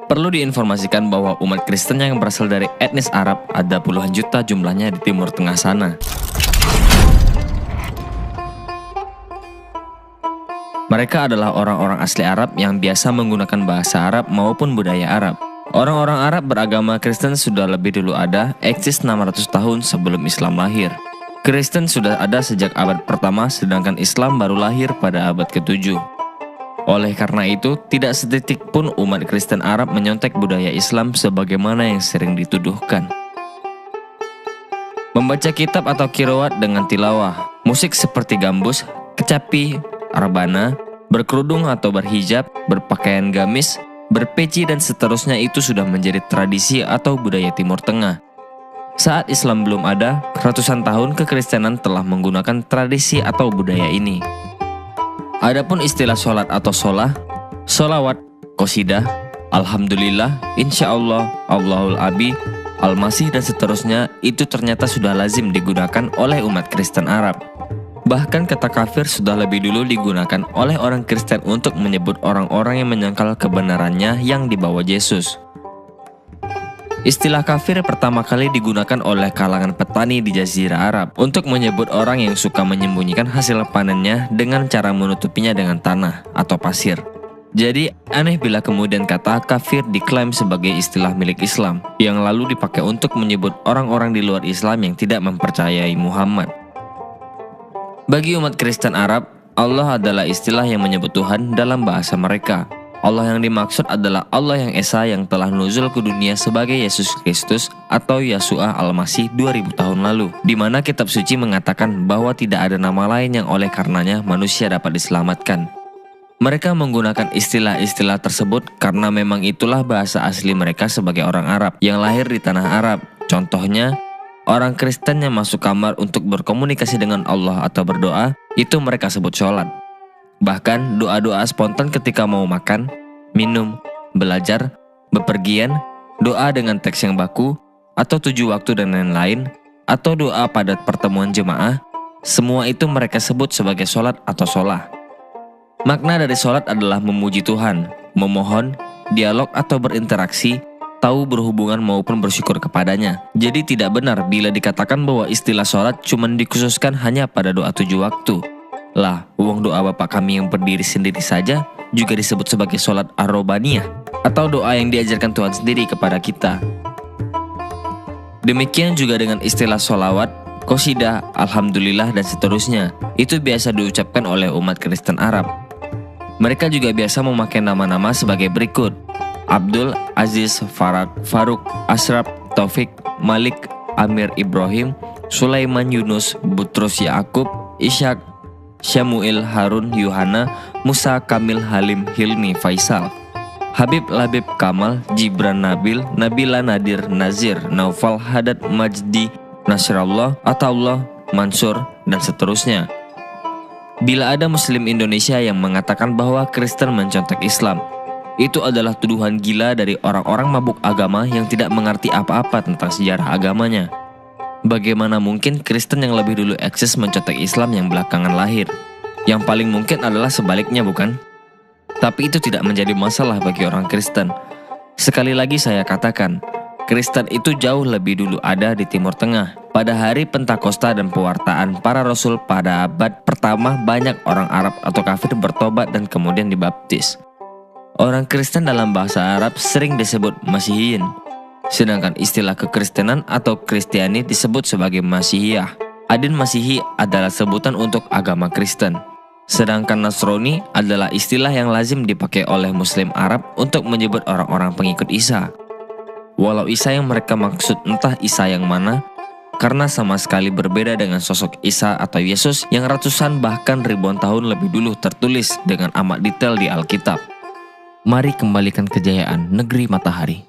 Perlu diinformasikan bahwa umat Kristen yang berasal dari etnis Arab ada puluhan juta jumlahnya di Timur Tengah sana. Mereka adalah orang-orang asli Arab yang biasa menggunakan bahasa Arab maupun budaya Arab. Orang-orang Arab beragama Kristen sudah lebih dulu ada, eksis 600 tahun sebelum Islam lahir. Kristen sudah ada sejak abad pertama, sedangkan Islam baru lahir pada abad ke-7. Oleh karena itu, tidak setitik pun umat Kristen Arab menyontek budaya Islam sebagaimana yang sering dituduhkan. Membaca kitab atau qiraat dengan tilawah, musik seperti gambus, kecapi, rebana, berkerudung atau berhijab, berpakaian gamis, berpeci dan seterusnya itu sudah menjadi tradisi atau budaya Timur Tengah. Saat Islam belum ada, ratusan tahun kekristenan telah menggunakan tradisi atau budaya ini. Adapun istilah sholat atau sholah, sholawat, qasidah, alhamdulillah, insyaallah, Allahul Abi, al-masih dan seterusnya itu ternyata sudah lazim digunakan oleh umat Kristen Arab. Bahkan kata kafir sudah lebih dulu digunakan oleh orang Kristen untuk menyebut orang-orang yang menyangkal kebenarannya yang dibawa Yesus. Istilah kafir pertama kali digunakan oleh kalangan petani di Jazirah Arab untuk menyebut orang yang suka menyembunyikan hasil panennya dengan cara menutupinya dengan tanah atau pasir. Jadi aneh bila kemudian kata kafir diklaim sebagai istilah milik Islam yang lalu dipakai untuk menyebut orang-orang di luar Islam yang tidak mempercayai Muhammad. Bagi umat Kristen Arab, Allah adalah istilah yang menyebut Tuhan dalam bahasa mereka. Allah yang dimaksud adalah Allah yang Esa yang telah nuzul ke dunia sebagai Yesus Kristus atau Yeshua Al-Masih 2000 tahun lalu, di mana kitab suci mengatakan bahwa tidak ada nama lain yang oleh karenanya manusia dapat diselamatkan. Mereka menggunakan istilah-istilah tersebut karena memang itulah bahasa asli mereka sebagai orang Arab yang lahir di tanah Arab. Contohnya, orang Kristen yang masuk kamar untuk berkomunikasi dengan Allah atau berdoa, itu mereka sebut sholat. Bahkan doa-doa spontan ketika mau makan, minum, belajar, bepergian, doa dengan teks yang baku, atau 7 waktu dan lain-lain, atau doa pada pertemuan jemaah, semua itu mereka sebut sebagai sholat atau sholah. Makna dari sholat adalah memuji Tuhan, memohon, dialog atau berinteraksi, tahu berhubungan maupun bersyukur kepadanya. Jadi tidak benar bila dikatakan bahwa istilah sholat cuma dikhususkan hanya pada doa 7 waktu. Lah, uang doa Bapa kami yang berdiri sendiri saja juga disebut sebagai sholat ar-robaniyah atau doa yang diajarkan Tuhan sendiri kepada kita. Demikian juga dengan istilah sholawat, qasidah, alhamdulillah dan seterusnya. Itu biasa diucapkan oleh umat Kristen Arab. Mereka juga biasa memakai nama-nama sebagai berikut: Abdul, Aziz, Faruk, Ashraf, Taufik, Malik, Amir Ibrahim, Sulaiman Yunus, Butrus Yaakub, Ishak, Syamuil, Harun, Yuhana, Musa, Kamil, Halim, Hilmi, Faisal, Habib, Labib, Kamal, Jibran, Nabil, Nabila, Nadir, Nazir, Naufal, Hadad, Majdi, Nasrallah, Ataullah, Mansur, dan seterusnya. Bila ada Muslim Indonesia yang mengatakan bahwa Kristen mencontek Islam, itu adalah tuduhan gila dari orang-orang mabuk agama yang tidak mengerti apa-apa tentang sejarah agamanya. Bagaimana mungkin Kristen yang lebih dulu eksis mencontek Islam yang belakangan lahir? Yang paling mungkin adalah sebaliknya, bukan? Tapi itu tidak menjadi masalah bagi orang Kristen. Sekali lagi saya katakan, Kristen itu jauh lebih dulu ada di Timur Tengah. Pada hari Pentakosta dan pewartaan para Rasul pada abad pertama, banyak orang Arab atau kafir bertobat dan kemudian dibaptis. Orang Kristen dalam bahasa Arab sering disebut Masihiyin. Sedangkan istilah kekristenan atau Kristiani disebut sebagai Masihiyah. Adin Masihi adalah sebutan untuk agama Kristen. Sedangkan Nasrani adalah istilah yang lazim dipakai oleh Muslim Arab untuk menyebut orang-orang pengikut Isa. Walau Isa yang mereka maksud entah Isa yang mana, karena sama sekali berbeda dengan sosok Isa atau Yesus yang ratusan bahkan ribuan tahun lebih dulu tertulis dengan amat detail di Alkitab. Mari kembalikan kejayaan negeri matahari.